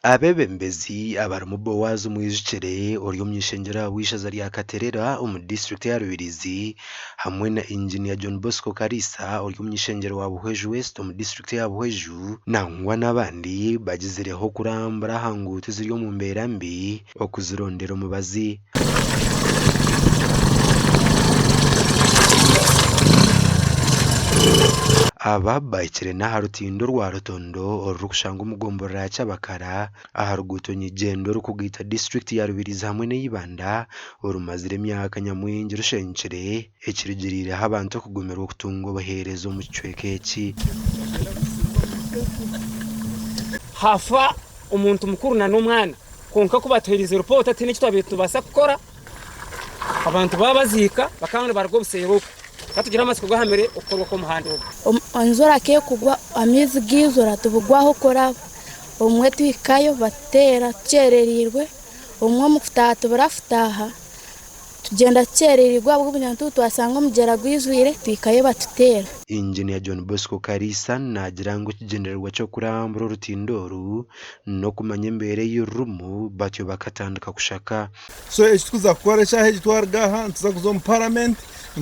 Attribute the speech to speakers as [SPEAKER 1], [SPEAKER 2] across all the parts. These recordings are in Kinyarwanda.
[SPEAKER 1] Abebembezi abarimu Bowazi Mwijukire ori omu ishengero w'ishaza rya Katerera omu district ya Rubirizi hamwe na Engineer John Bosco Karisa ori omu ishengero wa Buhweju West omu district ya Buhweju nangwa n'abandi bagizireho kurambura aha nguuto ziri omu mbeera mbi okuzirondera omubazi. Aba baikire n'aha rutindo rwa Rutondo orukushanga omugomborora ya Kyabakara aha ruguuto nyigyendo rukugita district ya Rubirizi hamwe n'Eibanda orumazire emyaka nyamwingi rushenkire ekirugiriireho abantu okugomerwa okutunga obuheereza omu kicweka eki.
[SPEAKER 2] Hafa omuntu mukuru na n'omwana konka kubatwirize report ati n'ekyo tubasa kukora abantu babaziika bakanga bargo obuseero katugira amasiko gahamere okorwa ko muhanda obu
[SPEAKER 3] anzora ke kugwa amizi gizora tubugwaho kora omwe twikayo batera cererirwe omwe mufutatu barafutaha tugenda cererirwa bwo bunyantu twasanga mugera gwizwire twikayo batutera.
[SPEAKER 1] Engineer John Bosco Karisa nagira ngo kigendererwa cyo kurambura rutindoru no kumanya embere y'urumu batyo bakatandika kushaka
[SPEAKER 4] so ekituza kukora cyahe gitwargaha tuza kuzo mu parliament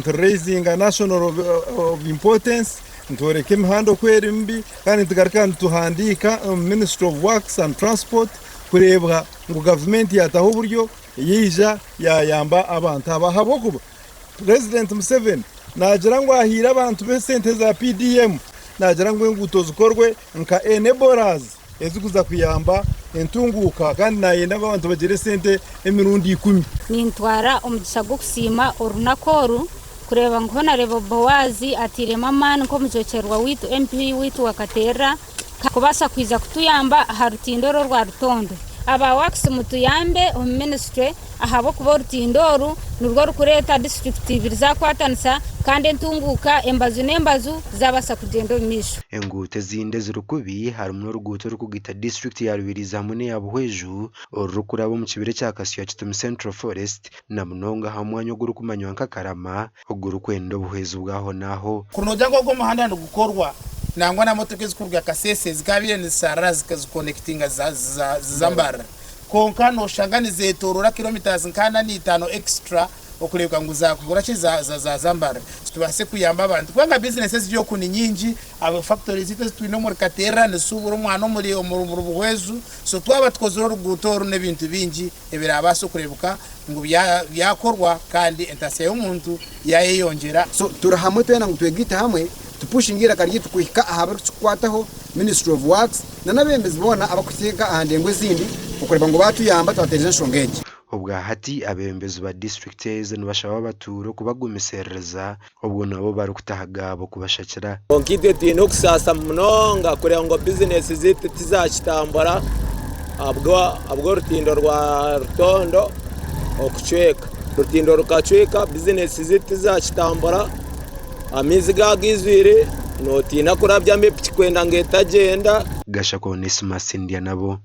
[SPEAKER 4] raising a national of importance ntoreke imihanda kwera mbi kandi tugaruka tuhandika Ministry of Works and Transport kurebwa ngo government yataho uburyo yija yayamba abantu abahabo kuba President Museveni nagira ngo ahira abantu be sente za PDM nagira ngo nguto zikorwe nka enablers ezikuza kuyamba entunguka kandi nayenda abantu bagire sente emirundi 10
[SPEAKER 5] nintwara omugisha gwo kusima orunakoru kureba ngo Honorable Bowazi atire mamani ko mujokerwa witu MP witu wa Katerera kubasha kwiza kutuyamba harutindoro rwa Rutondo aba works mutuyambe o ministry ahabo kuba rutindoru nurwo rukureta district ibiriza kwatanisa kandi entunguka embazu nembazu zabasa kugenda omisho.
[SPEAKER 1] Engute zinde zirukubi harimo n'uruguto rukugita district ya Rubirizi hamwe n'ya Buhweju orukurabo mu kibire cya Kasiyo Kitumu Central Forest na Munonga hamwanyo gurukumanywa nka Karama ogurukwendo Buhwezu bwaho naho
[SPEAKER 6] kunoja ngo muhanda ngukorwa nangwa na motoke zikurwa kasese zikabire ni sara zikaziconnectinga zambara konka no shanganize etorora kilometers nkana ni 5 extra okurebwa nguza kugura chi za zambara tubase kuyamba abantu kwanga businesses byo kuni nyingi aba factories zitwe muri Katerera nesubura umwana muri Buhwezu so twaba tkozoro rugutoru n'ebintu bingi ebirabaso kurebuka ngo byakorwa kandi entase y'umuntu yayeyongera
[SPEAKER 7] so turahamwe tena ngo twegite hamwe tupushingira kari tukwika ahaba tukwataho Ministry of Works na nabembezi bona abakuteka ahandengwe zindi ukureba ngo batuyamba twatereza shongeje.
[SPEAKER 1] Ubwa hati abembezi ba district ezen bashaba baturo kubagumisereza ubwo nabo bari kutahagabo kubashakira
[SPEAKER 8] onkide tino kusasa Munonga kureba ngo business zite tizakitambara abwo rutindo rwa Rutondo okucweka rutindo rukacweka business zite tizakitambara amizi gagizwire notina kurabya mbe pikwenda ngeta genda
[SPEAKER 1] Gashako Onesmus India nabo